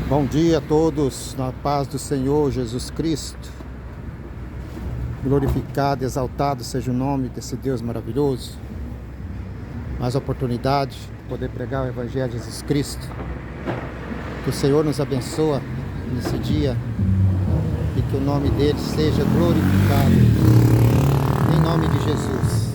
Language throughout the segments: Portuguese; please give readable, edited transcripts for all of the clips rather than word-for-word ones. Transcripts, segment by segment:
Bom dia a todos, na paz do Senhor Jesus Cristo. Glorificado e exaltado seja o nome desse Deus maravilhoso. Mais oportunidade de poder pregar o Evangelho de Jesus Cristo. Que o Senhor nos abençoe nesse dia e que o nome dele seja glorificado. Em nome de Jesus.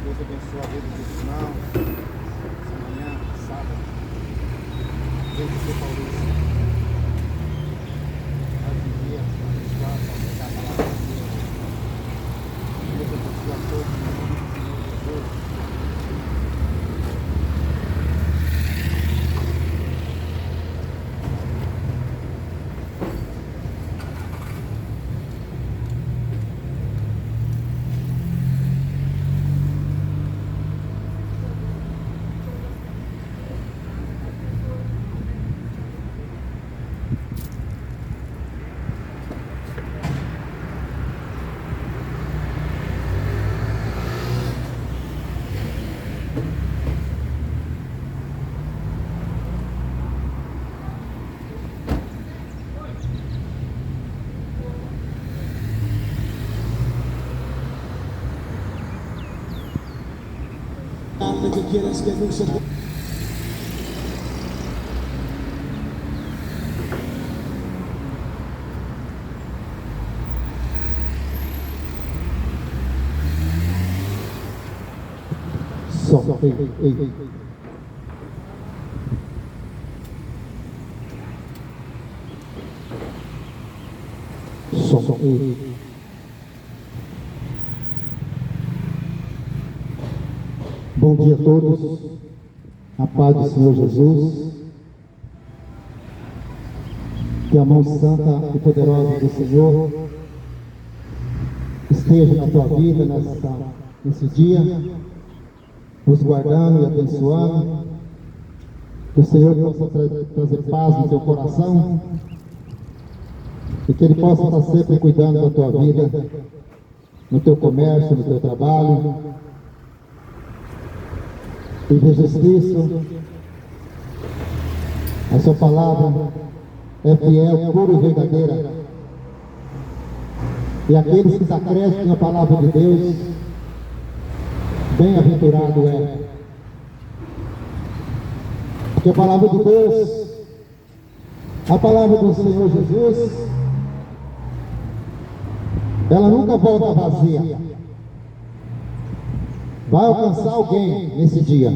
Deus abençoe a vida dos irmãos. Essa manhã, sábado. Deus do seu Paulista. Mais um dia abençoado para pregar a palavra de Deus. Deus abençoe a todos em nome do Senhor Jesus. Que quieras que no se só ei. Só ei. Bom dia a todos, a paz do Senhor Jesus, que a mão santa e poderosa do Senhor esteja na tua vida nesse dia, nos guardando e abençoando, que o Senhor possa trazer paz no teu coração e que Ele possa estar sempre cuidando da tua vida, no teu comércio, no teu trabalho. E Jesus Cristo, a sua palavra é fiel, pura e verdadeira. E aqueles que se acreditam na palavra de Deus, bem-aventurado é. Porque a palavra de Deus, a palavra do Senhor Jesus, ela nunca volta vazia. Vai alcançar alguém nesse dia.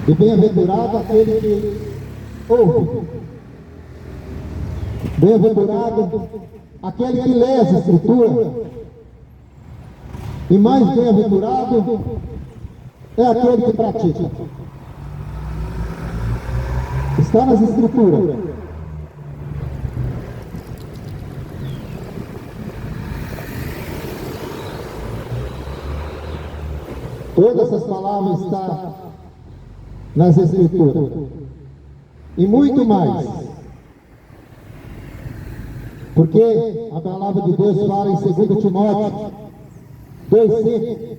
E bem-aventurado aquele que ouve. Bem-aventurado aquele que lê as Escrituras. E mais bem-aventurado é aquele que pratica. Está nas Escrituras. Todas essas palavras estão nas Escrituras. e muito mais. Porque a palavra de Deus fala em 2 Timóteo 2,5,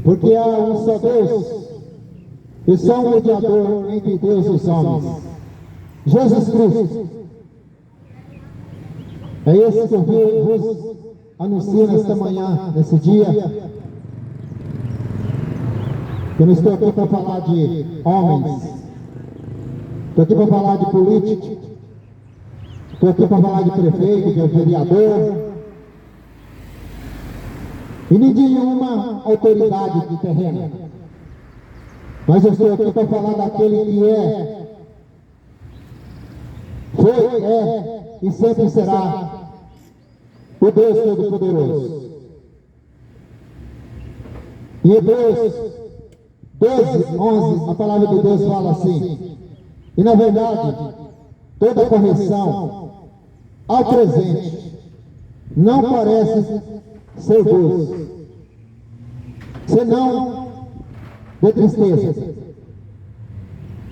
porque há um só Deus e só um mediador entre Deus e os homens, Jesus Cristo. É esse que eu vos anuncio nesta manhã, nesse dia. Eu não estou aqui para falar de homens, estou aqui para falar de político, estou aqui para falar de prefeito, de vereador, e nem de nenhuma autoridade terrena. Mas eu estou aqui para falar daquele que foi, e sempre será o Deus Todo-Poderoso. E Hebreus 12:11, a palavra de Deus fala assim: e na verdade, toda correção ao presente não parece ser gozo, senão de tristeza,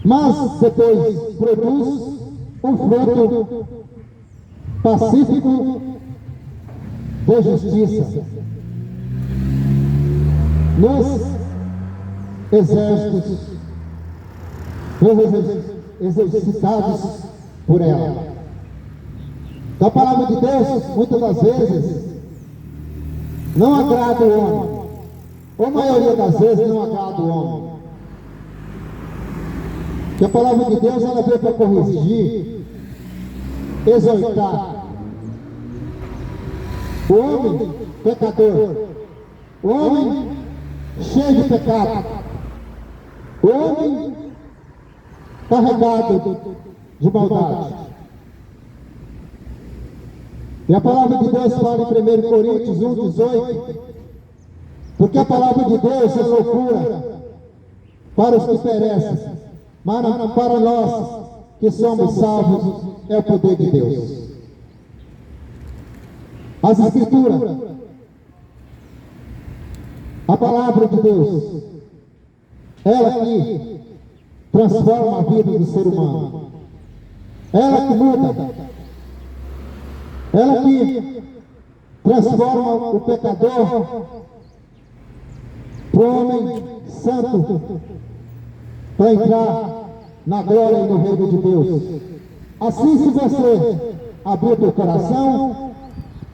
mas depois produz um fruto pacífico de justiça nos exércitos exercitados por ela. Então, a palavra de Deus, muitas das vezes, não agrada o homem, ou a maioria das vezes não agrada o homem. Porque a palavra de Deus, ela veio para corrigir, exortar o homem pecador, o homem cheio de pecado, o homem carregado de maldade. E a palavra de Deus fala em 1 Coríntios 1:18, porque a palavra de Deus é loucura para os que perecem, mas para nós que somos salvos é o poder de Deus. As Escrituras, a palavra de Deus, ela que transforma a vida do ser humano, ela que muda, ela que transforma o pecador para o homem santo, para entrar na glória e no reino de Deus. Assim, se você abrir o teu coração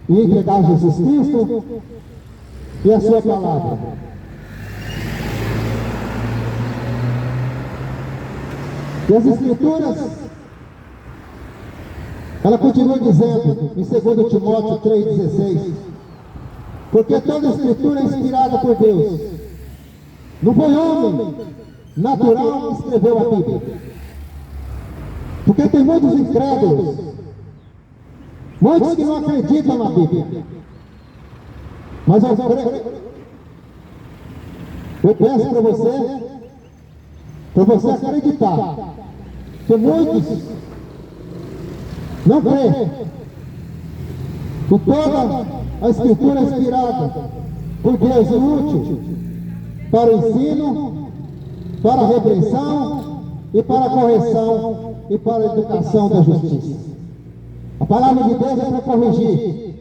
e entregar Jesus Cristo e a sua palavra, e as Escrituras, ela continua dizendo em 2 Timóteo 3,16, porque toda a Escritura é inspirada por Deus. Não foi homem natural que escreveu a Bíblia. Porque tem muitos incrédulos, muitos que não acreditam na Bíblia. Mas eu peço para você acreditar, que muitos não creem que toda a Escritura é inspirada por Deus e útil para o ensino, para a repreensão e para a correção e para a educação da justiça. A palavra de Deus é para corrigir,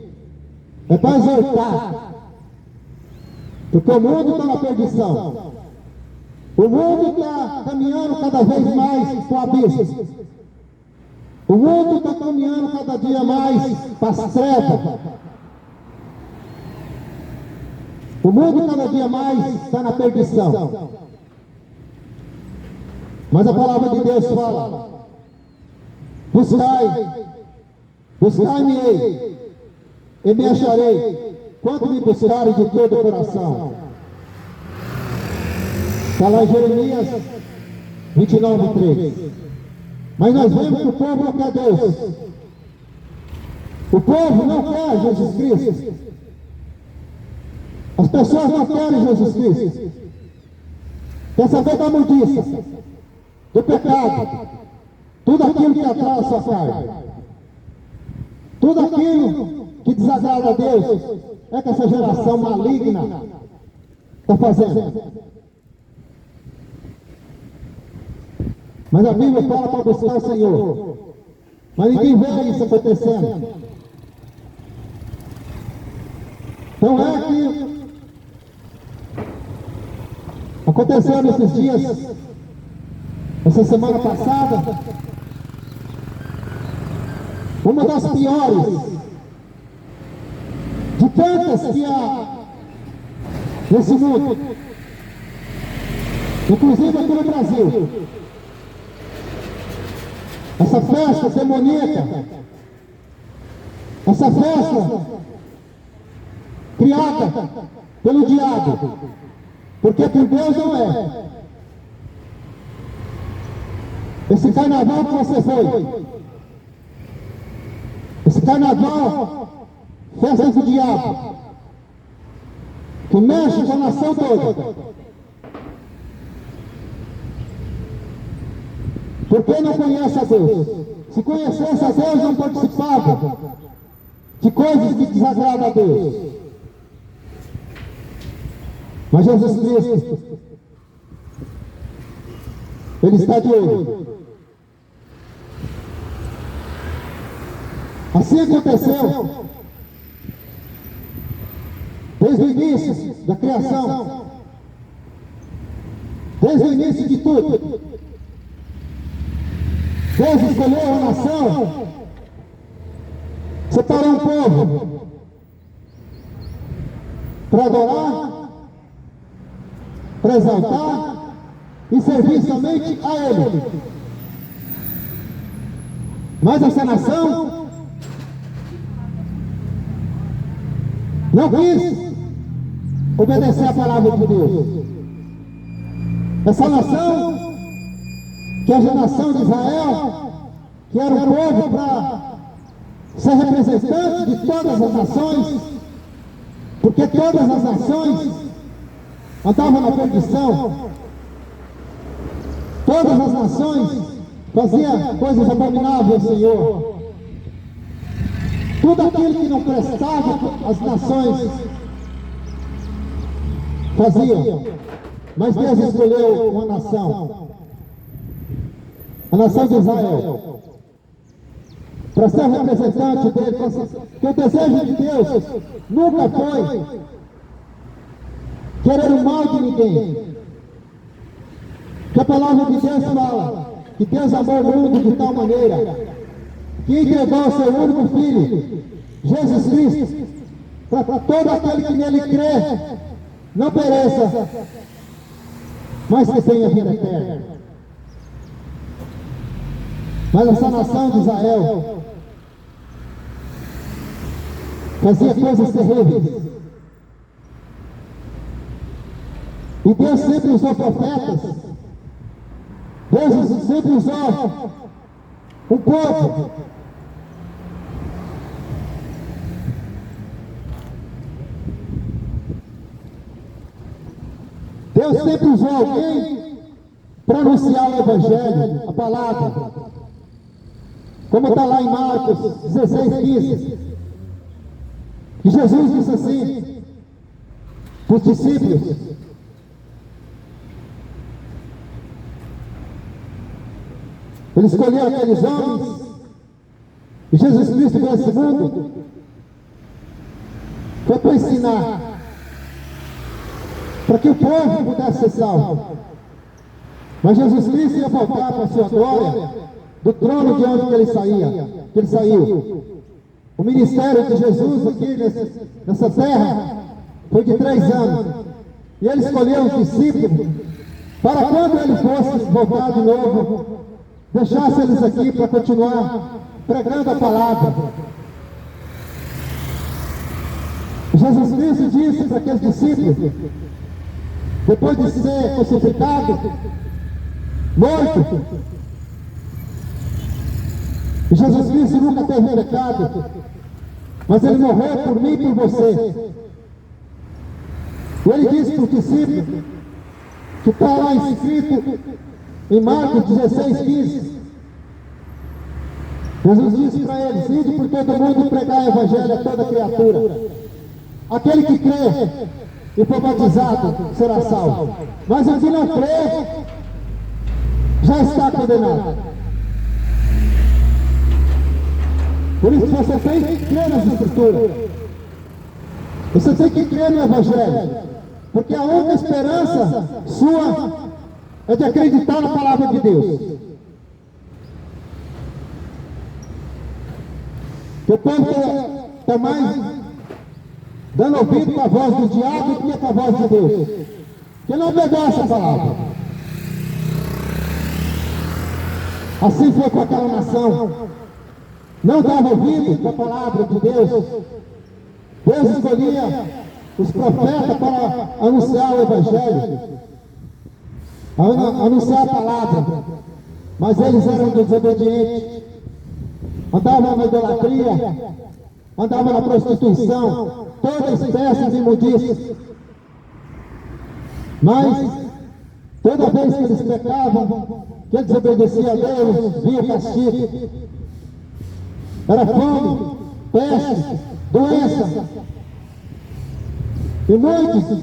é para exortar, porque o mundo está na perdição, o mundo está caminhando cada vez mais para o abismo, o mundo está caminhando cada dia mais para as trevas, o mundo cada dia mais está na perdição. Mas a palavra de Deus fala: buscai-me-ei e me acharei, quando me buscarem de todo o coração. Está lá em Jeremias 29:3. Mas nós vemos que o povo não quer Deus. O povo não quer Jesus Cristo. As pessoas não querem Jesus Cristo. Quer saber da mundiça, do pecado, tudo aquilo que atrai a sua carne, tudo aquilo que desagrada a Deus, é que essa geração maligna está fazendo. Mas a Bíblia fala para buscar o Senhor. Mas ninguém vê isso acontecendo. Então é que aconteceu nesses dias, essa semana passada, uma das piores de tantas que há nesse mundo, inclusive aqui no Brasil. Essa festa demoníaca, essa festa criada pelo diabo, porque por Deus não é. Esse carnaval que você foi, esse carnaval, festa do diabo, que mexe com a nação toda. Porque não conhece a Deus. Se conhecesse a Deus, não participava de coisas que desagradam a Deus. Mas Jesus Cristo, Ele está de olho. Assim aconteceu desde o início da criação, desde o início de tudo. Deus escolheu uma nação, separou um povo para adorar, para exaltar e servir somente a Ele. Mas essa nação não quis obedecer a palavra de Deus. Essa nação, que é a geração de Israel, que era um povo para ser representante de todas as nações, porque todas as nações andavam na perdição, todas as nações faziam coisas abomináveis ao Senhor. Tudo aquilo que não prestava, as nações faziam. Mas Deus escolheu uma nação, a nação de Israel, para ser representante dele, porque o desejo de Deus nunca foi querer o mal de ninguém. Que a palavra de Deus fala que Deus amou o mundo de tal maneira que entregou o seu único Filho, Jesus Cristo, para todo aquele que nele crê não pereça, mas que tenha vida eterna. Mas essa nação de Israel fazia coisas terríveis. E Deus sempre usou profetas. Deus sempre usou o povo. Deus sempre usou alguém para anunciar o Evangelho, a palavra. Como está lá em Marcos 16:15. E Jesus disse assim para os discípulos: Ele escolheu aqueles homens, e Jesus Cristo veio a esse mundo, foi para ensinar, para que o povo pudesse ser salvo. Mas Jesus Cristo ia voltar para a sua glória, do trono de onde ele saiu. O ministério de Jesus aqui nessa terra foi de 3 anos. E ele escolheu os discípulos para quando ele fosse voltar de novo, deixasse eles aqui para continuar pregando a palavra. Jesus Cristo disse para aqueles discípulos, depois de ser crucificado, morto, e Jesus Cristo nunca teve pecado, mas ele morreu por mim e por você. E ele disse para os discípulos, que está lá escrito em Marcos 16:15. Jesus disse para eles: ide por todo mundo pregar o Evangelho a toda criatura. Aquele que crê e for batizado será salvo, mas o que não crê já está condenado. Por isso você tem que crer nas Escrituras. Você tem que crer no Evangelho. Porque a única esperança sua é de acreditar na palavra de Deus. Que o povo está mais dando ouvido para a voz do diabo do que para a voz de Deus. Que não obedece a palavra. Assim foi com aquela nação. Não dava ouvido para a palavra de Deus. Deus escolhia os profetas para anunciar o Evangelho, anunciar a palavra, mas eles eram desobedientes, andavam na idolatria, andavam na prostituição, toda espécie de imundícia. Mas toda vez que eles pecavam, que eles desobedeciam a Deus, via castigo. Era fome, peste, doença. E muitos,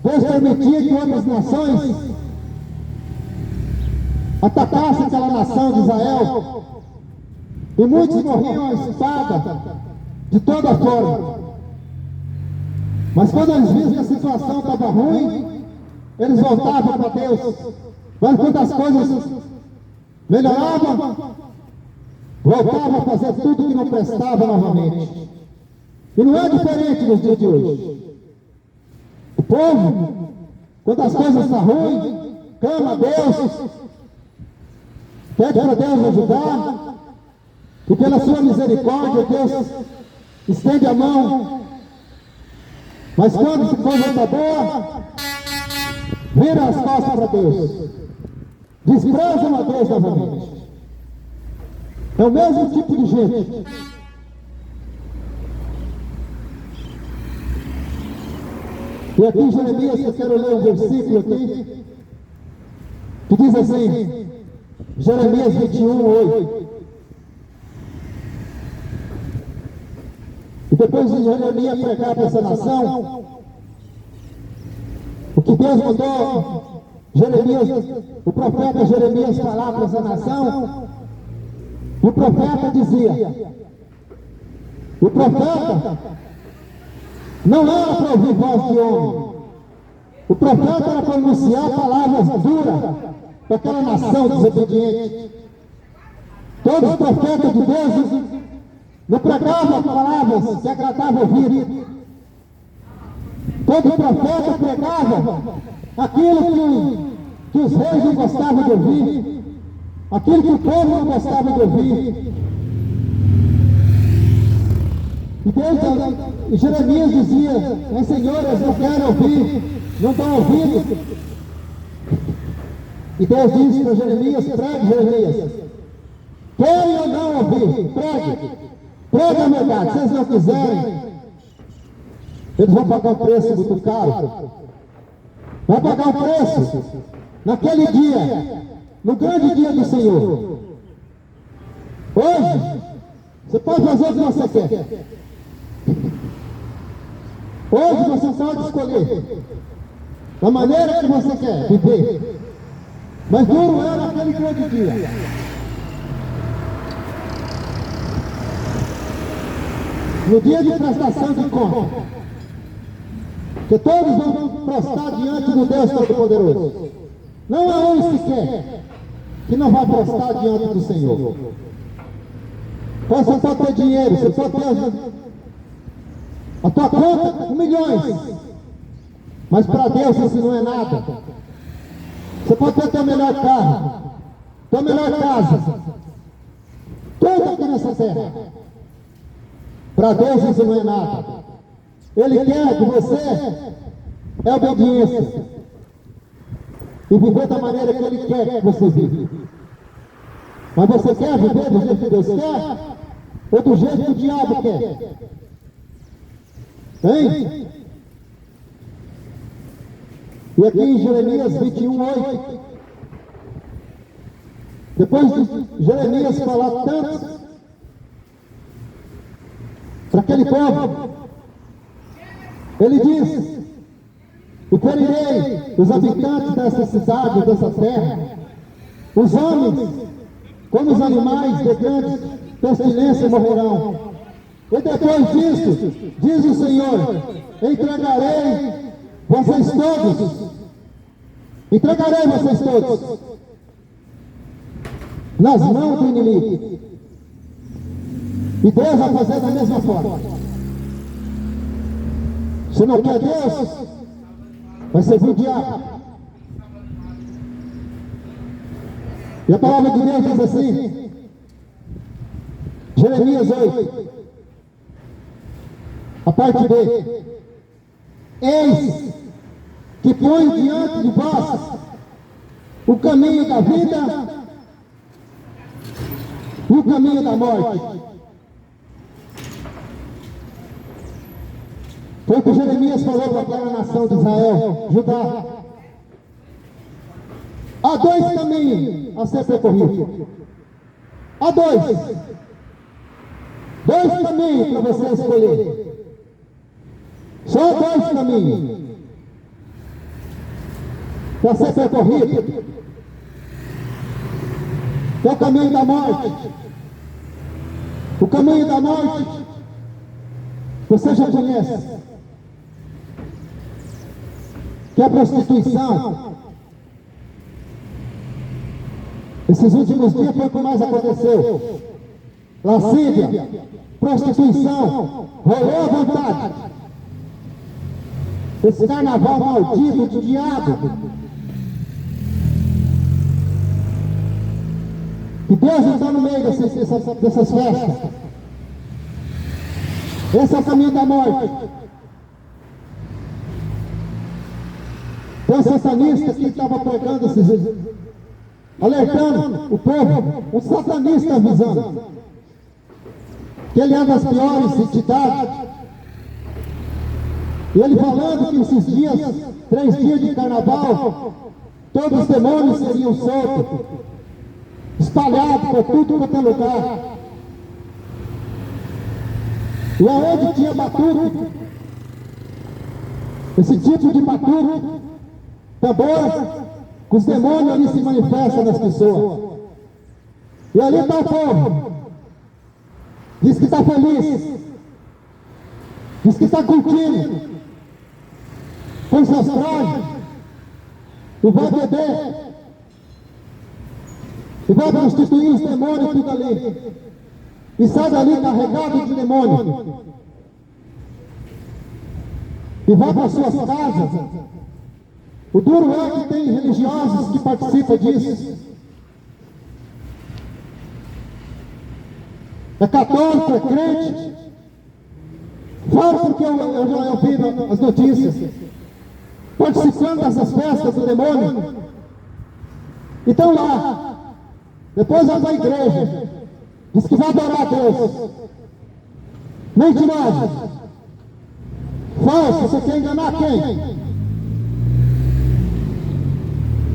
Deus permitia que outras nações atacassem aquela nação de Israel. E muitos morriam à espada, de toda forma. Mas quando eles viram que a situação estava ruim, eles voltavam para Deus. Mas quando as coisas melhoravam, voltavam a fazer tudo que não prestava novamente. E não é diferente nos dias de hoje. O povo, quando as coisas estão ruins, clama a Deus, pede para Deus ajudar, e pela sua misericórdia, Deus estende a mão. Mas quando a coisa está boa, vira as costas para Deus, desprezam a Deus novamente. É o mesmo tipo de gente. E aqui em Jeremias, eu quero ler um versículo aqui, que diz assim, Jeremias 21:8. E depois de Jeremias pregar para essa nação, o que Deus mandou Jeremias, o profeta Jeremias falar para essa nação, o profeta dizia, o profeta não era para ouvir voz de homem, o profeta era para anunciar palavras duras para aquela nação desobediente. Todos os profetas de Deus não pregavam palavras que agradavam ouvir. Todo profeta pregava aquilo que os reis não gostavam de ouvir, aquilo que o povo não gostava de ouvir. E Deus, e Jeremias dizia, Senhor, eles não querem ouvir, não estão ouvindo. E Deus disse para Jeremias, pregue, Jeremias. Querem ou não ouvir? Pregue. Pregue a verdade. Se eles não quiserem, eles vão pagar um preço muito caro. Vão pagar um preço naquele dia, no grande dia do Senhor. Hoje, você pode fazer o que você quer. Hoje você pode escolher da maneira que você quer viver. Mas duro é naquele grande dia. No dia de prestação de conta, que todos vão prestar diante do Deus Todo-Poderoso. Não há um sequer que não vai prestar diante do Senhor. Você pode ter dinheiro, você pode ter a tua conta com milhões, mas para Deus isso não é nada. Você pode ter teu melhor carro, tua melhor casa, tudo aqui nessa terra. Para Deus isso não é nada. Ele quer que você é obediência e viver da maneira que Ele quer que você vive. Mas você quer viver do jeito que Deus quer ou do jeito que o diabo quer? Hein? E aqui em Jeremias 21:8, depois de Jeremias falar tanto para aquele povo, ele diz: e ferirei os habitantes dessa cidade, dessa terra, Os homens, como os animais, de grande pestilência morrerão. E depois disso, diz o Senhor, entregarei vocês todos nas mãos do inimigo. E Deus vai fazer da mesma forma. Se não quer Deus, vai servir o diabo. E a palavra de Deus diz assim, Jeremias 8, a parte B: eis que ponho diante de vós o caminho da vida e o caminho da morte. Foi o que Jeremias falou para aquela nação de Israel, Judá. Há dois caminhos a ser percorrido. Há dois caminhos para você escolher. Só dois caminhos para ser percorrido. Que é o caminho da morte. O caminho da morte você já conhece. Que é a prostituição. Esses últimos dias foi o que mais aconteceu. Lascívia, prostituição, rolou à vontade. Esse carnaval maldito de diabo. Que Deus não está no meio dessas festas. Esse é o caminho da morte. Tem um satanista que estava pregando alertando o povo, um satanista avisando que ele é das piores entidades. E ele falando que esses dias, 3 dias de carnaval, todos os demônios seriam soltos, espalhados por tudo quanto é lugar. E aonde tinha batuque, esse tipo de batuque, tambor, os demônios ali se manifestam nas pessoas. E ali está o povo. Diz que está feliz. Diz que está curtindo. Com seus trajes. E vai beber. E vai prostituir os demônios tudo ali. E sai dali carregado de demônio. E vai para suas casas. O duro é que tem religiosos que participam disso. É católico, é crente. Falo porque eu já ouvi as notícias. Participando dessas festas do demônio. E estão lá. Depois vai para a igreja. Diz que vai adorar a Deus. Mentiroso. Falso, você quer enganar quem?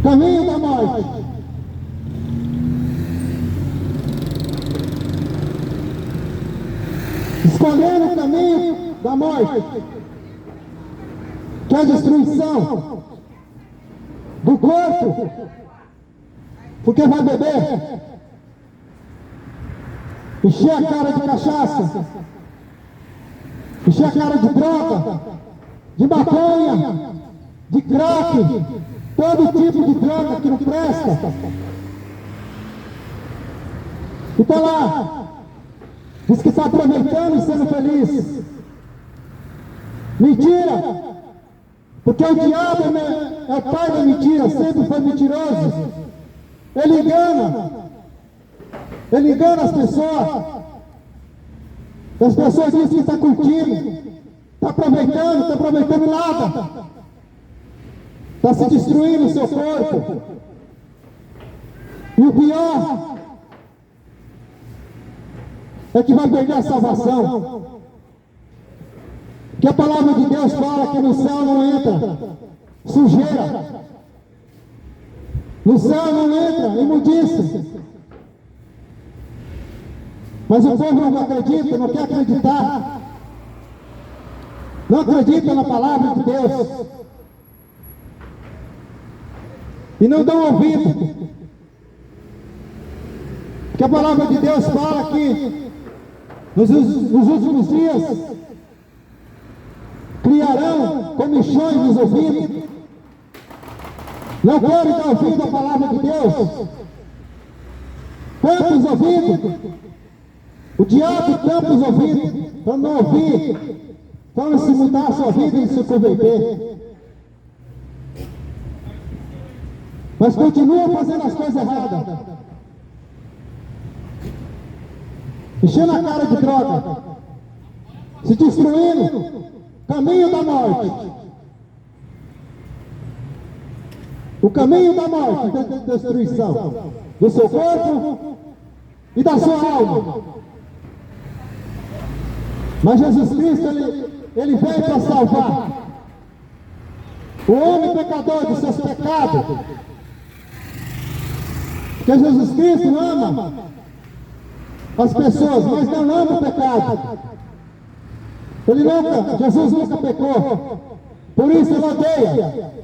Caminho da morte. Escolhendo o caminho da morte, que é a destruição do corpo, porque vai beber, encher a cara de cachaça, encher a cara de droga, de maconha, de crack, todo tipo de droga que não presta. E está lá, diz que está aproveitando e sendo feliz. Mentira! Porque o diabo é o pai da mentira, sempre foi mentiroso. Ele engana as pessoas. E as pessoas dizem que está curtindo, está aproveitando nada. Está se destruindo o seu corpo. E o pior é que vai perder a salvação. Que a palavra de Deus fala que no céu não entra sujeira. No céu não entra imundícia. Mas o povo não acredita, não quer acreditar. Não acredita na palavra de Deus. E não dão ouvido. Que a palavra de Deus fala que nos últimos dias criarão comichões nos ouvidos. Não querem dar ouvido à palavra de Deus. Tampa os ouvidos. O diabo tampa os ouvidos para não ouvir, para se mudar a sua vida e se converter. Mas continua fazendo as coisas erradas. Enchendo a cara de droga. Se destruindo. Caminho da morte. O caminho da morte, da destruição do seu corpo e da sua alma. Mas Jesus Cristo, ele veio para salvar o homem pecador dos seus pecados. Porque Jesus Cristo ama as pessoas, mas não ama o pecado. Jesus nunca pecou. Por isso ele odeia.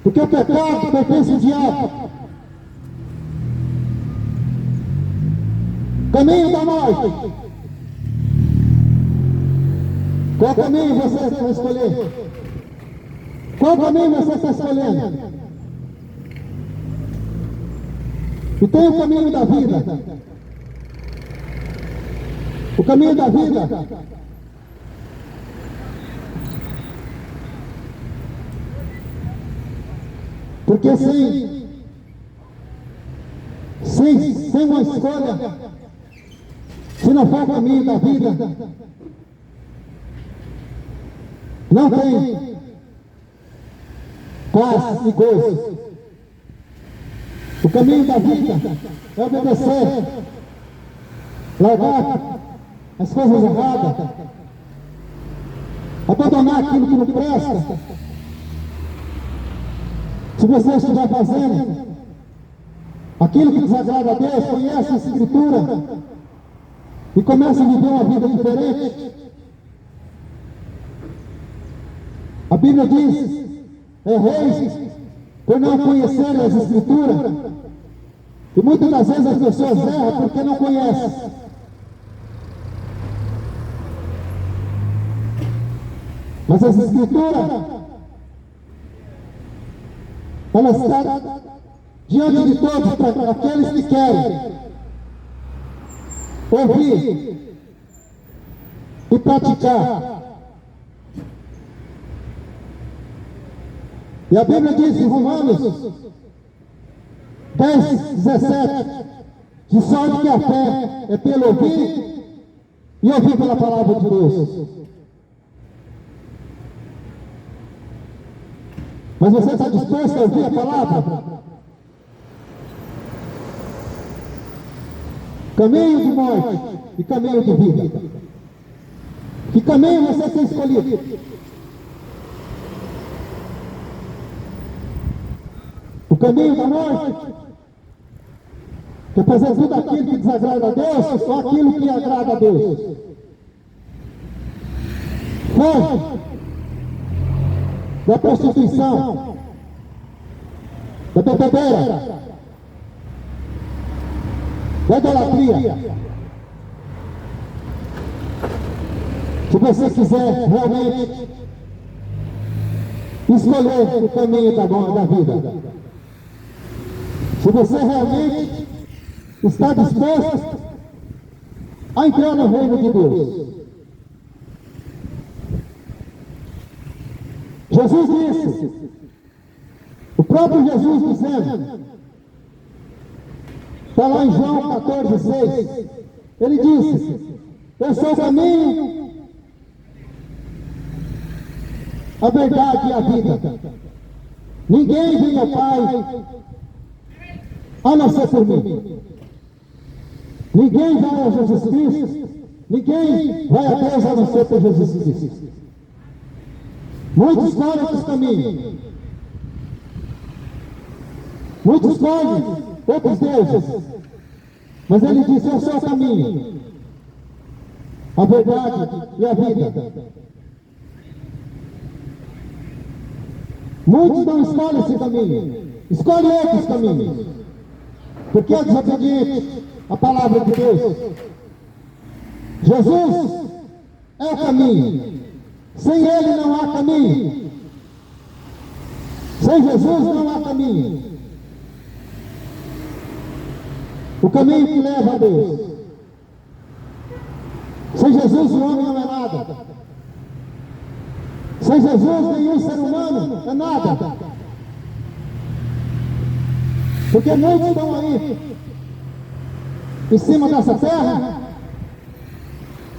Porque o pecado pertence ao diabo. Caminho da morte. Qual caminho você vai escolher? Qual caminho você está escolhendo? E tem o caminho da vida. O caminho da vida porque sem uma escolha, se não for o caminho da vida, não tem paz e gozo. O caminho da vida é obedecer, largar as coisas erradas, abandonar aquilo que não presta. Se você estiver fazendo aquilo que desagrada a Deus, conhece a Escritura e começa a viver uma vida diferente. A Bíblia diz: erreis por não conhecerem as Escrituras. E muitas das vezes as pessoas erram porque não conhecem. Mas as Escrituras, ela está diante de todos para aqueles que querem ouvir e praticar. E a Bíblia diz em Romanos 10:17, de sorte que a fé é pelo ouvir e ouvir pela palavra de Deus. Mas você está disposto a ouvir a palavra? Caminho de morte e caminho de vida. Que caminho você tem escolhido? O caminho da morte, que é fazer tudo aquilo que desagrada a Deus, ou aquilo que agrada a Deus? Foge da prostituição, da bebedeira, da idolatria. Se você quiser realmente escolher o caminho da vida, se você realmente está disposto a entrar no reino de Deus. Jesus disse, o próprio Jesus dizendo, está lá em João 14:6, ele disse: eu sou o caminho, a verdade e a vida. Ninguém vem ao Pai a não ser por mim. Ninguém vai a Jesus Cristo, ninguém vai a Deus a não ser por Jesus Cristo. Muitos escolhem outros caminhos. Muitos escolhem outros deuses. Mas ele disse: eu sou o caminho, a verdade e a vida. Muitos não escolhem esse caminho, escolhem outros caminhos, porque é desobediente, a palavra de Deus. Jesus é o caminho. Sem Ele não há caminho. Sem Jesus não há caminho. O caminho que leva a Deus. Sem Jesus o homem não é nada. Sem Jesus nenhum ser humano é nada. Porque muitos estão aí, em cima dessa terra,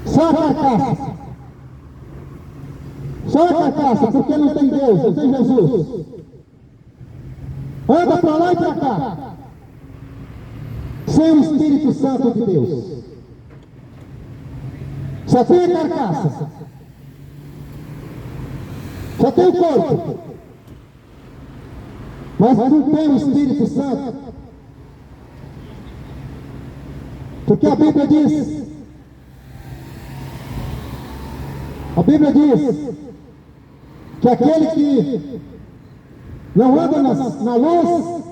só a carcaça. Só a carcaça, porque não tem Deus, não tem Jesus. Anda para lá e para cá, sem o Espírito Santo de Deus. Só tem a carcaça. Só tem o corpo. Mas não tem o Espírito Santo. Porque a Bíblia diz que aquele que não anda na luz,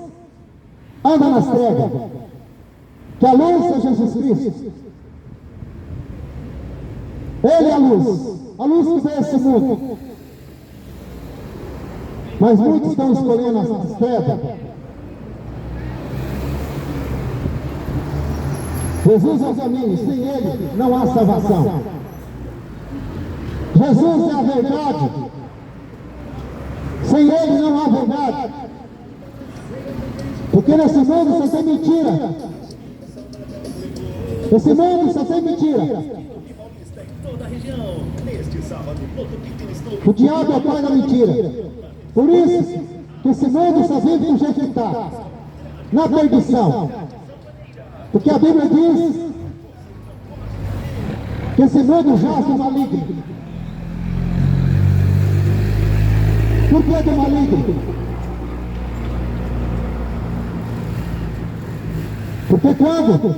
anda nas trevas. Que a luz é Jesus Cristo. Ele é a luz que vê esse mundo. Mas muitos estão escolhendo as trevas. Jesus é o caminho, sem Ele não há salvação. Jesus é a verdade. Sem Ele não há verdade. Porque nesse mundo só tem mentira. Esse mundo só tem mentira. O diabo é o pai da mentira. Por isso que esse mundo só vive do jeito que está, na perdição. Porque a Bíblia diz que esse mundo jaz do maligno. Por que do maligno? Porque quando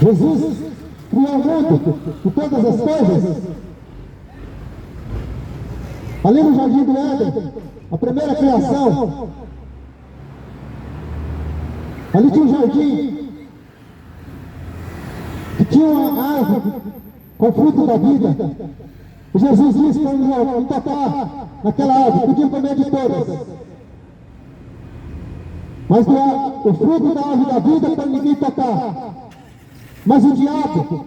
Jesus criou o mundo e todas as coisas, ali no Jardim do Éden, a primeira criação, ali tinha um jardim que tinha uma árvore com fruto da vida. E Jesus disse para não tocar naquela árvore, podiam comer de todas. Mas o fruto da árvore da vida para ninguém tocar. Mas o diabo,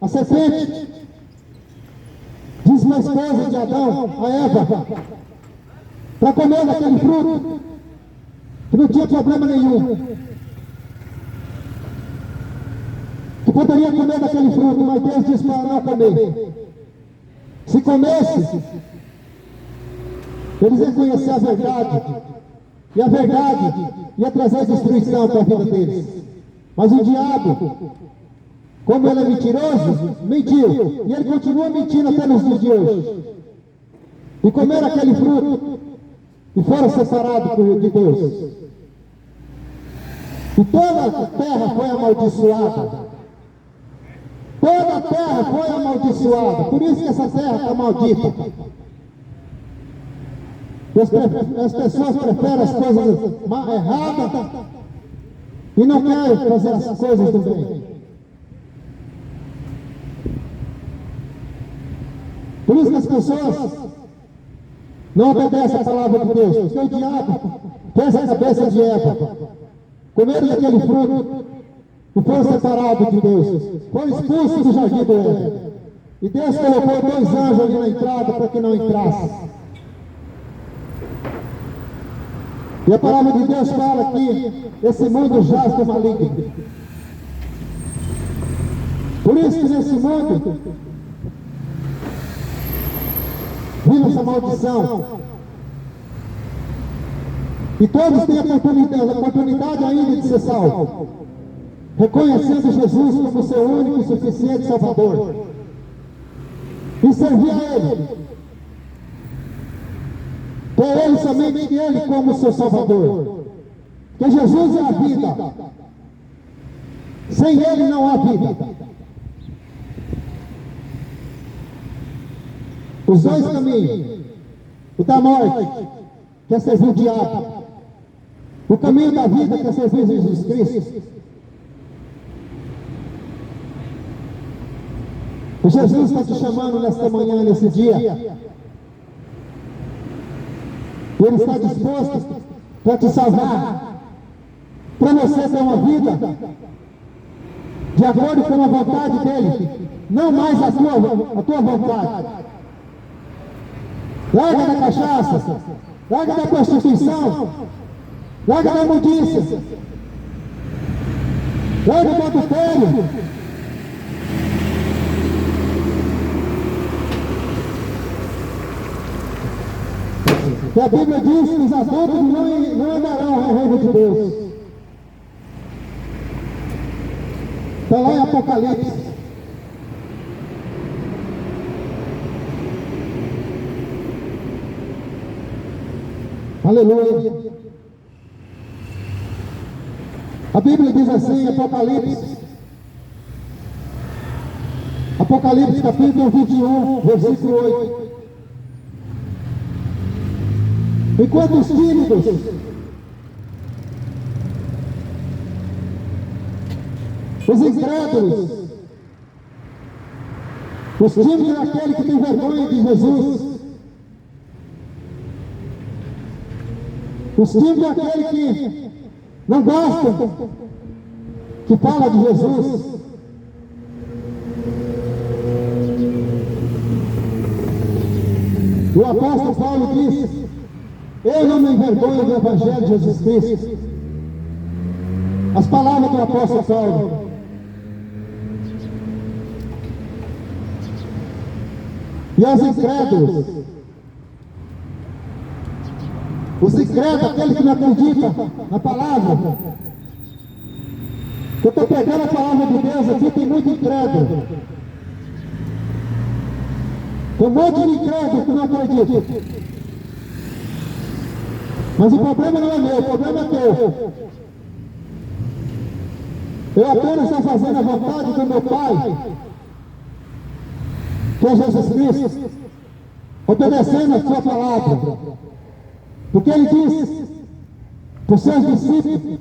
a serpente, diz uma esposa de Adão, a Eva, para comer daquele fruto, que não tinha problema nenhum. Que poderia comer daquele fruto, mas Deus disse para não comer. Se comesse, eles iam conhecer a verdade. E a verdade ia trazer destruição para a vida deles. Mas o diabo, como ele é mentiroso, mentiu. E ele continua mentindo até nos dias de hoje. E comeram aquele fruto e foram separados de Deus. E toda a terra foi amaldiçoada. Toda a terra foi amaldiçoada. Por isso que essa terra está maldita. As pessoas preferem as coisas erradas e não querem fazer as coisas do bem. Por isso que as pessoas não obedecem a palavra de Deus. Porque o diabo fez a cabeça de Eva. Comeram daquele fruto e foram separados de Deus. Foram expulsos do jardim do Éden. E Deus colocou 2 anjos ali na entrada para que não entrasse. E a palavra de Deus fala que esse mundo jaz do maligno. Por isso que nesse mundo vive essa maldição. E todos têm a oportunidade ainda de ser salvos, reconhecendo Jesus como seu único e suficiente Salvador. E servir a Ele. Ter Ele, somente Ele como seu Salvador. Porque Jesus é a vida. Sem Ele não há vida. Os 2 caminhos. O da morte, que é servir o diabo. O caminho da vida, que é servir Jesus Cristo. O Jesus está te chamando nesta manhã, nesse dia. Ele está disposto para te salvar, para você ter uma vida de acordo com a vontade dele, não mais a tua vontade. Larga da cachaça, larga da prostituição, larga da imundícia, larga do adultério. E a Bíblia diz que os adultos não andarão ao reino de Deus. Está lá em Apocalipse. Aleluia. A Bíblia diz assim, Apocalipse capítulo 21, versículo 8. Enquanto os tímidos os incrédulos, os tímidos é aquele que tem vergonha de Jesus, os tímidos é aquele que não gosta, que fala de Jesus. O apóstolo Paulo diz: eu não me envergonho do Evangelho de Jesus Cristo. As palavras do apóstolo Paulo. E aos incrédulos, os incrédulos, aquele que não acredita na palavra. Eu estou pegando a palavra de Deus aqui, tem muito incrédulo. Tem um monte de incrédulo que não acredita. Mas o problema não é meu, o problema é teu. Eu apenas estou fazendo a vontade do meu Pai, que é Jesus Cristo, obedecendo a sua palavra. Porque ele diz para os seus discípulos,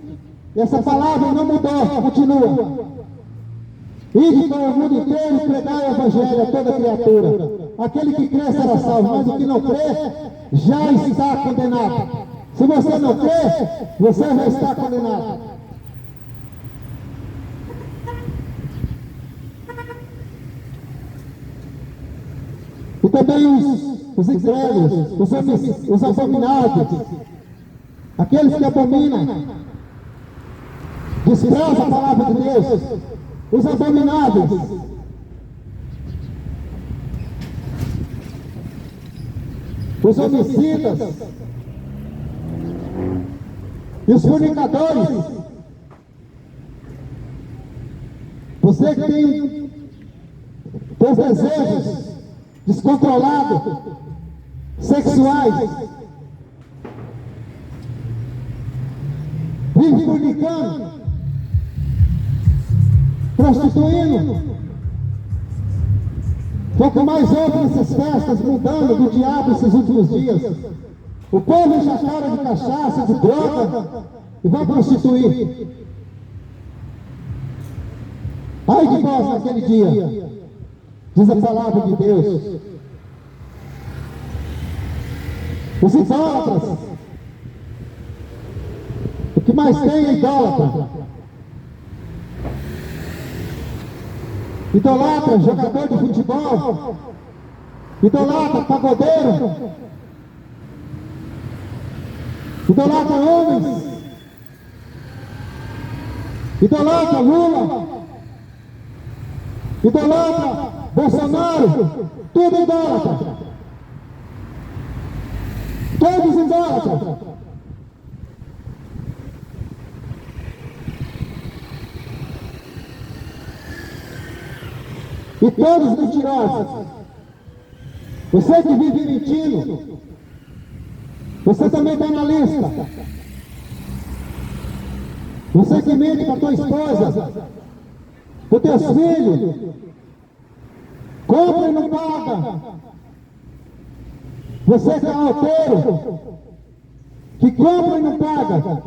e essa palavra não mudou, continua. Ide para o mundo inteiro e pregai o Evangelho a toda criatura. Aquele que crê será salvo, mas o que não crê já está condenado. Se você não crê, você já está condenado. E também os incrédulos, os abominados, aqueles que abominam, desprezam a palavra de Deus, os abominados. Os homicidas e os fornicadores. Você que tem os desejos descontrolados, sexuais, vive fornicando, prostituindo. Pouco mais ouve essas festas mudando do diabo esses últimos dias. O povo enche a cara de cachaça, de droga e vai prostituir. Ai de nós naquele dia, diz a palavra de Deus. Os idólatras, o que mais tem é idólatra. Idolatra jogador de futebol, idolatra pagodeiro, idolatra homens, idolatra Lula, idolatra Bolsonaro, tudo idólatra, todos idólatras. E todos mentirosos. Você que vive mentindo, você também está na lista. Você que mente para tua esposa, para teus filhos, compra e não paga. Você que é alteiro, que compra e não paga.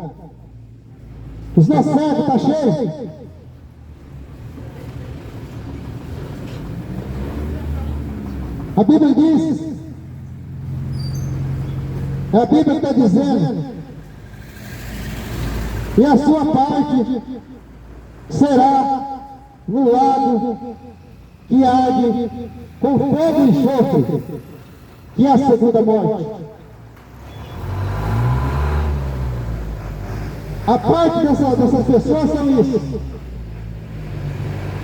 Os nossos cegos estão cheios. A Bíblia diz, a Bíblia está dizendo, e a sua parte será no lago que arde com fogo e enxofre, que é a segunda morte. A parte dessas pessoas são isso.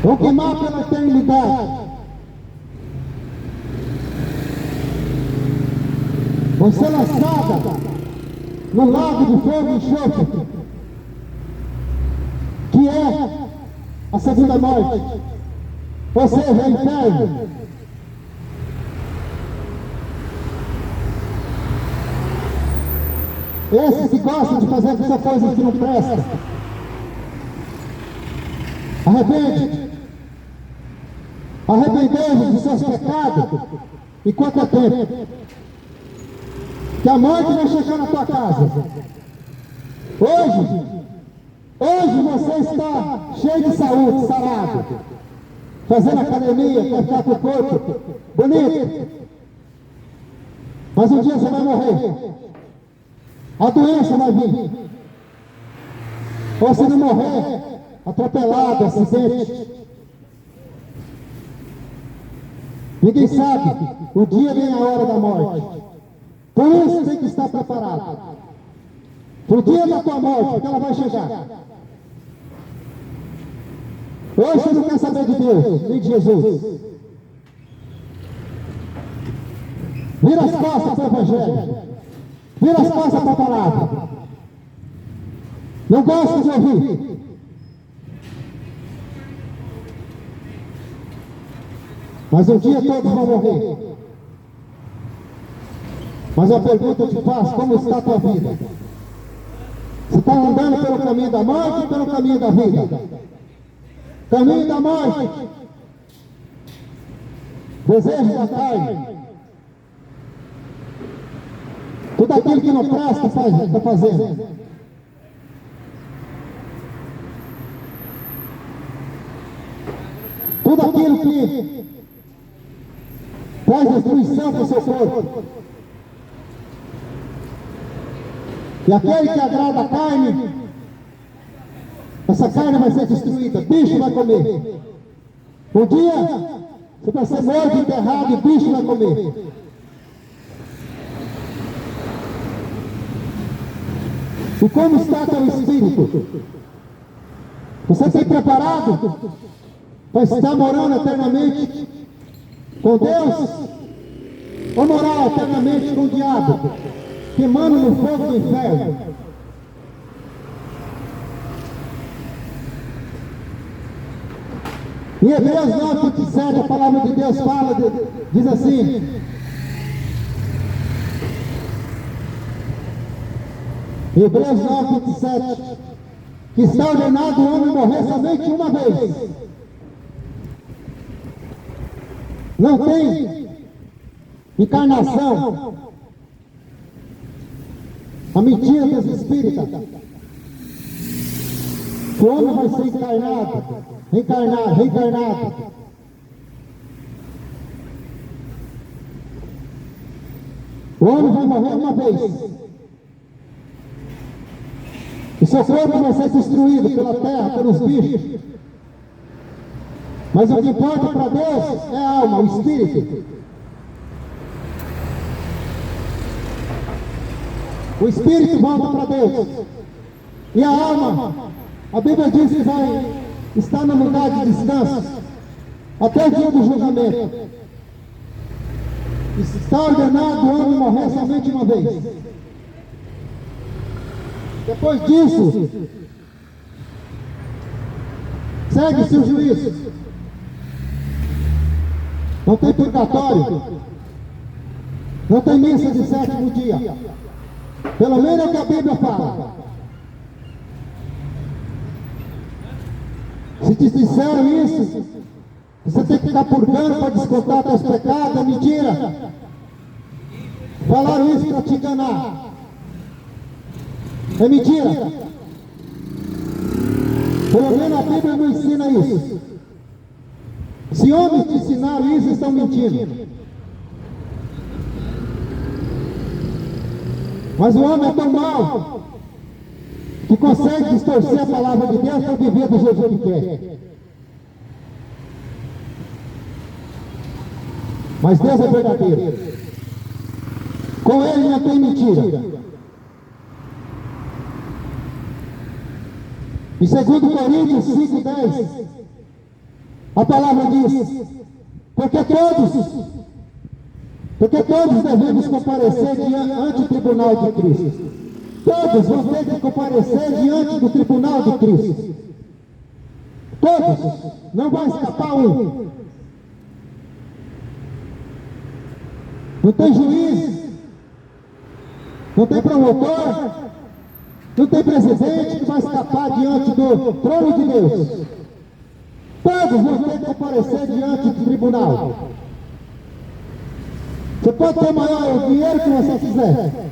Vão queimar pela eternidade. Vão ser lançadas no lago de fogo e enxofre, que é a segunda morte, ou seja, o inferno. Esses que gostam de fazer essa coisa que não presta, arrependei-vos dos seus pecados, enquanto é tempo, que a morte vai chegar na tua casa. Hoje você está cheio de saúde, sarado, fazendo academia, quer ficar com o corpo bonito, mas um dia você vai morrer. A doença vai vir. Ou se não morrer, atropelado, acidente. Ninguém sabe o dia nem a hora da morte. Por isso tem que estar preparado. Para o dia da tua morte, porque ela vai chegar. Hoje você não quer saber de Deus, nem de Jesus. Vira as costas para o Evangelho. Vira as costas para a palavra. Não gosta de ouvir. Mas um dia todos vão morrer. Mas a pergunta eu te faço, como está a tua vida? Você está andando pelo caminho da morte ou pelo caminho da vida? Caminho da morte. Desejo da carne. Tudo aquilo que não presta está fazendo. Tudo aquilo que traz destruição para o seu corpo. E aquele que agrada a carne, essa carne vai ser destruída, bicho vai comer. Um dia você vai ser morto, enterrado e bicho vai comer. E como está teu espírito? Você tem preparado para estar morando eternamente com Deus? Ou morar eternamente com o diabo, queimando no fogo do inferno? Em Hebreus 9:27, a palavra de Deus fala, diz assim: Hebreus 9:27, que está ordenado o homem morrer somente uma vez. Não tem encarnação. A mentira dos espíritas. O homem vai ser encarnado, reencarnado. O homem vai morrer uma vez. O seu corpo vai ser destruído pela terra, pelos bichos. Mas o que importa para Deus é a alma, o espírito. O espírito volta para Deus. E a alma, a Bíblia diz que vai estar no lugar de descanso até o dia do julgamento. Está ordenado o homem morrer somente uma vez. Depois disso, segue-se o juízo. Não tem purgatório. Não tem missa de sétimo dia. Pelo menos é o que a Bíblia fala. Se te disseram isso, você tem que estar purgando para descontar teus pecados, é mentira. Falaram isso para te enganar. É mentira. Pelo menos a Bíblia não ensina isso. Se homens te ensinaram isso, estão mentindo. Mas o homem é tão mau que consegue distorcer a palavra de Deus para viver do jeito que quer. Mas Deus é verdadeiro. Com Ele não tem mentira. Em 2 Coríntios 5:10, a palavra diz: porque todos devemos comparecer ante o tribunal de Cristo. Todos vão ter que comparecer diante do tribunal de Cristo. Todos. Não vai escapar um. Não tem juiz, não tem promotor, não tem presidente que vai escapar diante do trono de Deus. Todos vão ter que comparecer diante do tribunal. Você pode ter o maior dinheiro que você quiser.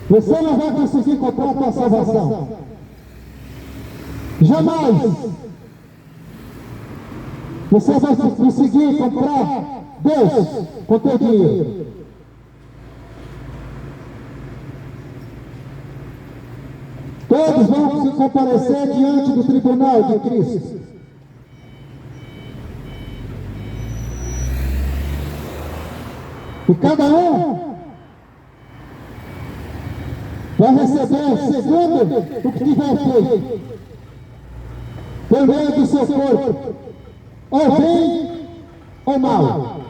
Você não vai conseguir comprar a tua salvação. Jamais você vai conseguir comprar Deus com teu dinheiro. Todos vão se comparecer diante do tribunal de Cristo. E cada um vai receber segundo o que tiver feito, por meio do seu corpo, ou bem ou mal.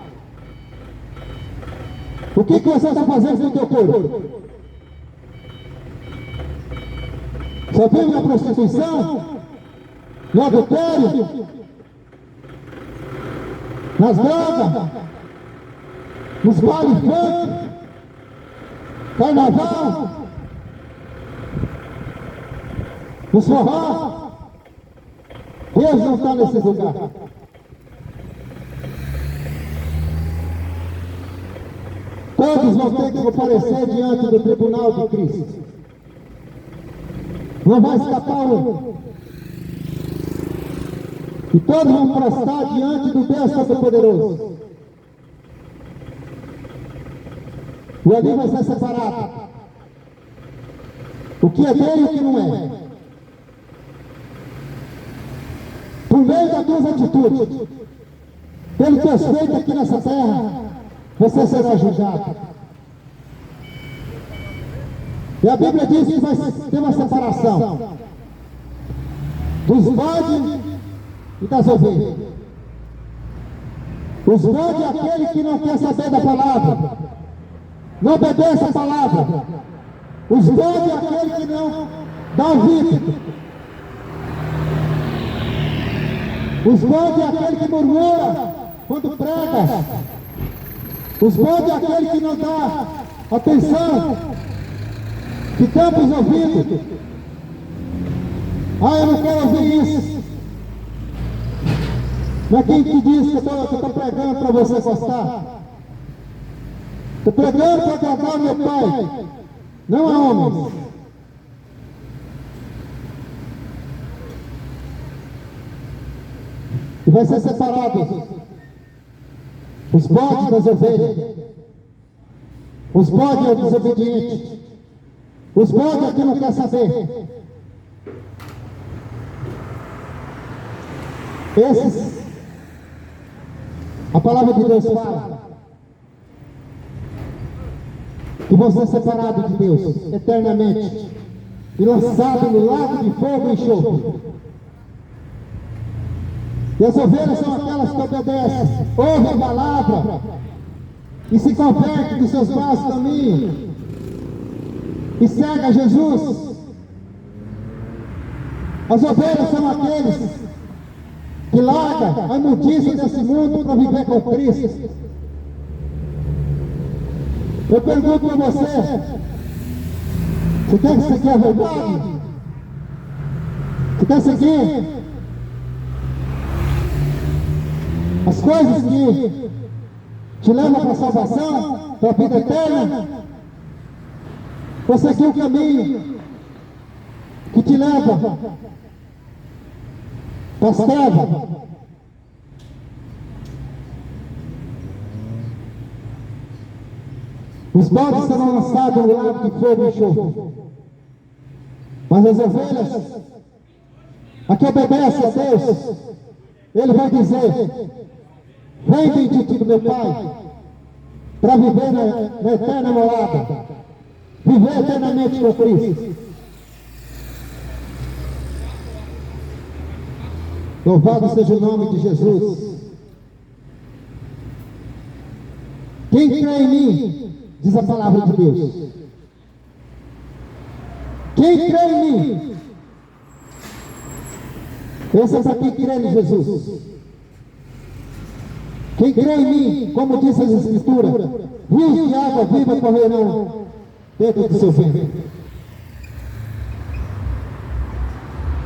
O que você está fazendo com o teu corpo? Você vive na prostituição, no adultério, nas drogas, nos bailes funk, carnaval, nos forró. Deus não está nesse lugar. Todos vão ter que comparecer diante do tribunal de Cristo. Não vai escapar um. E todos vão prestar diante do Deus Todo-Poderoso. E ali vai ser separado o que é dele e o que não é. Por meio das tuas atitudes, pelo que és feito aqui nessa terra, você será julgado. E a Bíblia diz que vai ter uma separação dos bodes e das ovelhas. Os bodes é aquele que não quer saber da palavra, não obedece a palavra. Os bodes é aquele que não dá ouvido. Os bodes é aquele que murmura quando prega. Os bodes é aquele que não dá atenção, que tampa os ouvidos. Ah, eu não quero ouvir isso. Mas quem que diz que eu estou pregando para você gostar? Estou pregando para agradar meu Pai, não a homens. E vai ser separado os bodes das ovelhas. Os bodes é o desobediente. Os bodes é que não quer saber. Esses, a palavra de Deus fala que vão ser separados de Deus eternamente e lançados no lago de fogo e enxofre. E as ovelhas são aquelas que obedecem, ouvem a palavra e se convertem dos seus maus caminhos e seguem a Jesus. As ovelhas são aqueles que largam a imundícia desse mundo para viver com Cristo. Eu pergunto a você, você quer seguir a verdade? Você quer seguir as coisas que te levam para a salvação, para a vida eterna? Ou seguir o caminho que te leva para as trevas? Os Os bodes serão lançados no lago de fogo e enxofre. Mas as ovelhas, a que obedece a Deus, Ele vai dizer: vem bendito do meu Pai, para viver na eterna morada, viver eternamente com Cristo. Louvado seja o nome de Jesus. Quem crê em mim, diz a palavra de Deus. Quem crê em mim, esse é para quem crê em Jesus. Quem crê em mim, como diz as Escrituras, rios de água viva correrão dentro do seu ventre.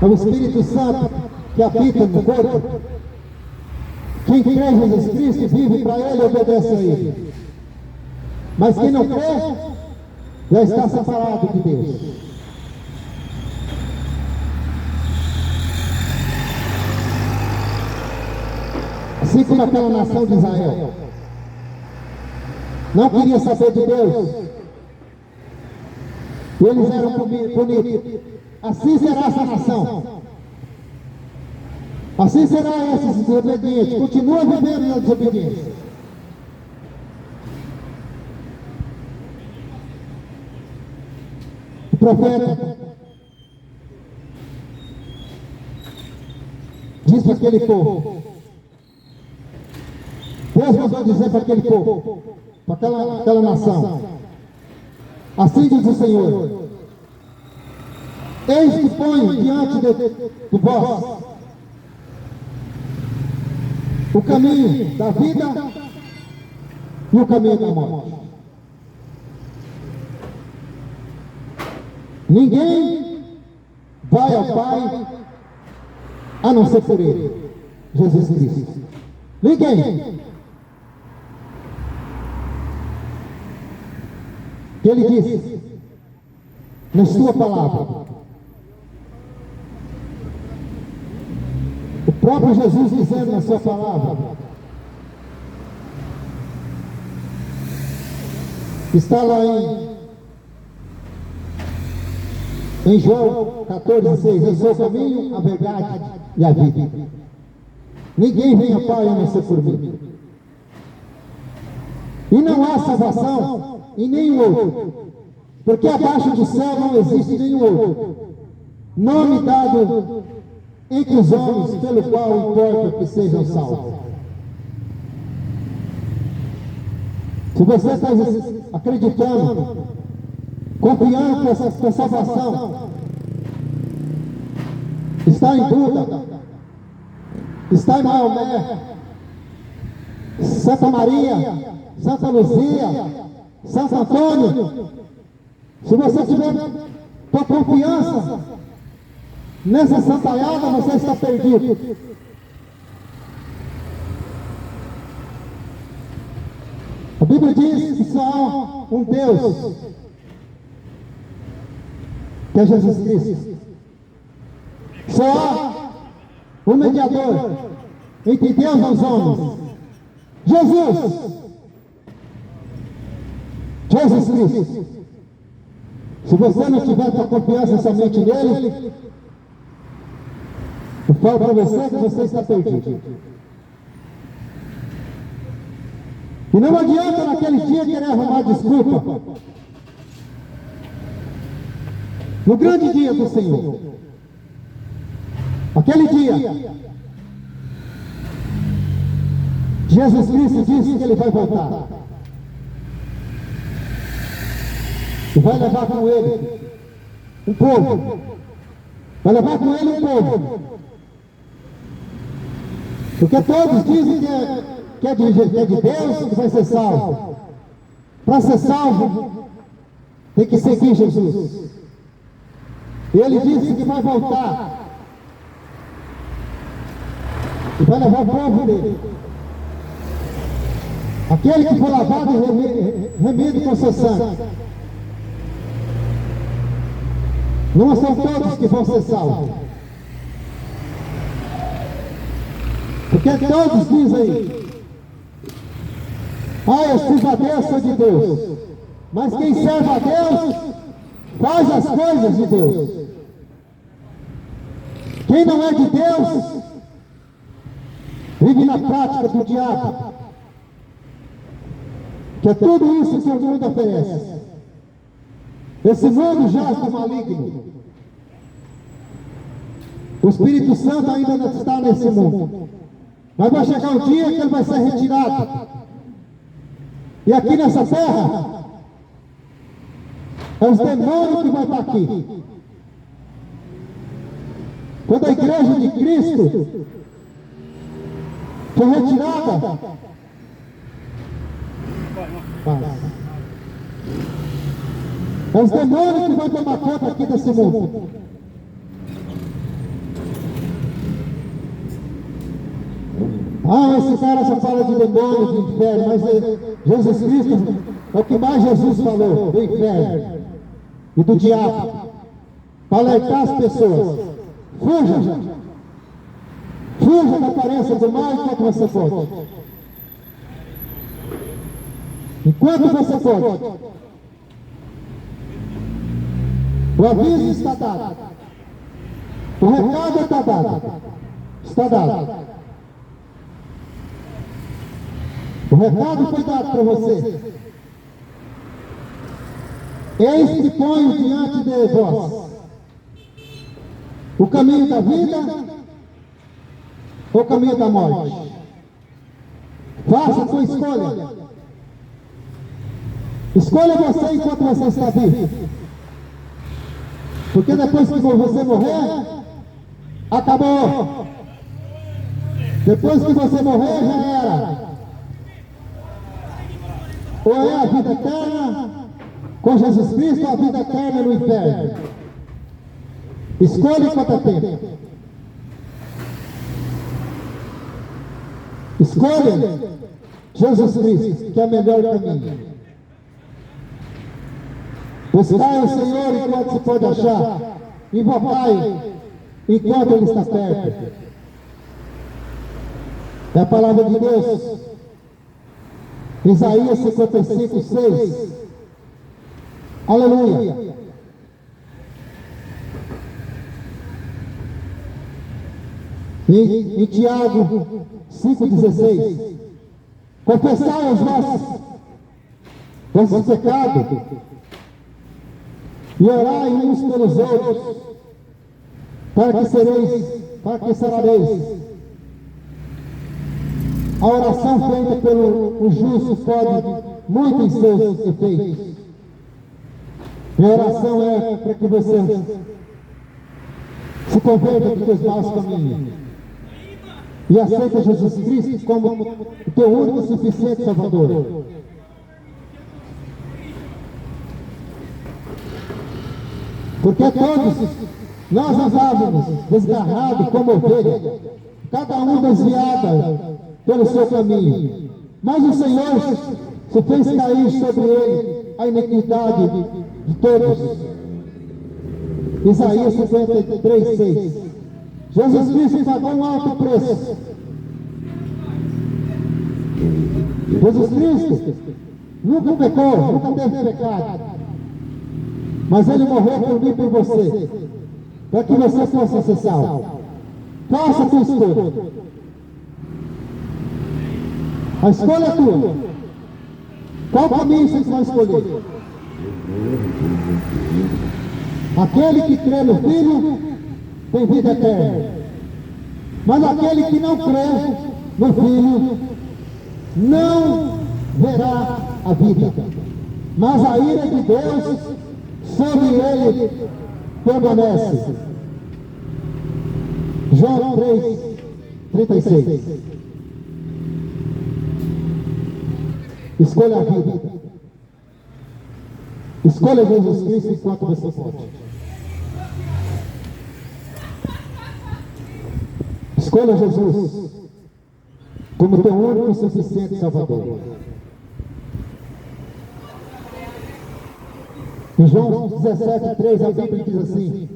É o Espírito Santo que habita no corpo. Quem crê em Jesus Cristo vive para Ele e obedece a Ele. Mas quem não crê, já está separado de Deus. Assim como aquela nação de Israel não queria saber de Deus, e eles eram punidos. Assim será essa nação. Assim será esses desobedientes. Continua vivendo na desobediência. O profeta diz para aquele povo, Deus mandou dizer para aquele povo, para aquela nação: assim diz o Senhor: eis que ponho diante de vós o caminho da vida e o caminho da morte. Ninguém vai ao Pai a não ser por Ele, Jesus Cristo. Ninguém. Que Ele disse na sua palavra. O próprio Jesus dizendo na sua palavra. Está lá em João 14,6. Eu sou o caminho, a verdade e a vida. Ninguém vem ao Pai a não ser por mim. E não há salvação em nenhum outro, porque abaixo do céu não existe nenhum outro nome dado entre os homens pelo qual importa que sejam salvos. Se você está acreditando, confiando que a salvação está em Buda, está em Maomé, Santa Maria, Santa Luzia, Santo Antônio, se você tiver tua confiança nessa santaiada, você está perdido. A Bíblia diz que só há um Deus, que é Jesus Cristo. Só há um mediador entre Deus e os homens, Jesus. Jesus Cristo. Se você não tiver tua confiança somente nele, eu falo para você que você está perdido. E não adianta naquele dia querer arrumar desculpa. No grande dia do Senhor, aquele dia, Jesus Cristo disse que Ele vai voltar. E vai levar com Ele um povo. Vai levar com Ele um povo. Porque todos dizem que é de Deus que vai ser salvo. Para ser salvo, tem que seguir Jesus. E Ele disse que vai voltar. E vai levar o povo dele. Aquele que foi lavado e remido com seu sangue. Não são todos que vão ser salvos. Porque todos dizem: ah, eu sou a bênção de Deus. Mas quem serve a Deus, faz as coisas de Deus. Quem não é de Deus, vive na prática do diabo, que é tudo isso que o mundo oferece. Esse mundo jaz do maligno. O Espírito Santo ainda não está nesse mundo, mas vai chegar um dia que ele vai ser retirado. E aqui nessa terra, é os demônios que vão estar aqui. Quando a igreja de Cristo foi retirada, é os demônios que vão tomar conta aqui desse mundo. Esse cara só fala de demônios, de inferno, mas Jesus Cristo é o que mais Jesus falou, do inferno e do diabo, para alertar as pessoas. Fuja! Fuja da aparência do mal enquanto você pode. Enquanto você pode. O aviso está dado. O recado está dado. Está dado. O recado foi dado para você. Eis que ponho diante de vós o caminho da vida ou o caminho da morte. Faça a sua escolha. Escolha você enquanto você está vivo. Porque depois que você morrer, acabou. Depois que você morrer, já era. Ou é a vida eterna com Jesus Cristo, ou a vida eterna no inferno. Escolha enquanto é tempo. Escolha Jesus Cristo, que é o melhor caminho. Buscai o Senhor enquanto se pode achar. Invocai enquanto Ele está perto. É a palavra de Deus. Isaías 55, 6. Aleluia. Em Tiago 5,16. Confessai os vossos pecados e orai uns pelos outros, para que sarareis. A oração feita pelo justo pode muito em seus efeitos. E a oração é para que você se converta dos teus maus caminhos e aceita Jesus Cristo como o teu único e suficiente Salvador. Porque todos nós andávamos desgarrados como ovelha, cada um desviado pelo seu caminho. Mas o Senhor se fez cair sobre ele a iniquidade de todos. Isaías 53, 6. Jesus Cristo pagou um alto preço. Jesus Cristo nunca pecou, nunca teve pecado. Mas Ele morreu por mim e por você, para que você possa ser salvo. Faça a tua escolha. A escolha é tua. Qual caminho você vai escolher? Aquele que crê no Filho tem vida eterna. Mas aquele que não crê no Filho não verá a vida. Mas a ira de Deus sobre ele permanece. João 3, 36. Escolha a vida. Escolha Jesus Cristo enquanto você pode. Escolha Jesus como teu único e suficiente Salvador. Em João 17, 3, a Bíblia diz assim: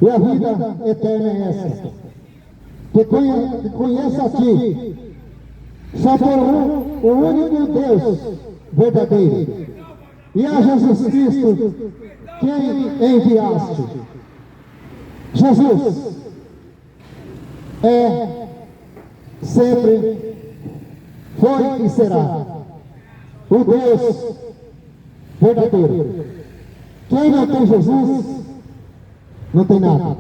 e a vida eterna é essa, que conheça a ti, só por o único Deus verdadeiro, e a Jesus Cristo, quem enviaste. Jesus é, sempre foi e será o Deus verdadeiro. Quem não tem Jesus, não tem nada.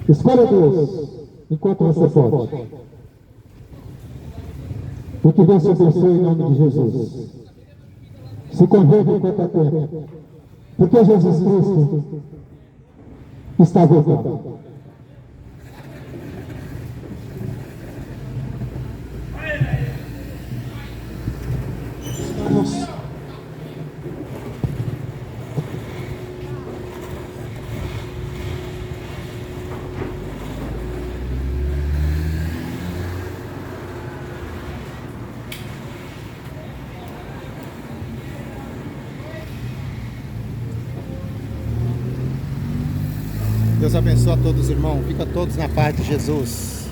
Escolha Deus enquanto você pode. E que Deus te abençoe em nome de Jesus. Se converta enquanto é tempo. Porque Jesus Cristo está voltando. Deus abençoe a todos, irmãos. Fica todos na paz de Jesus.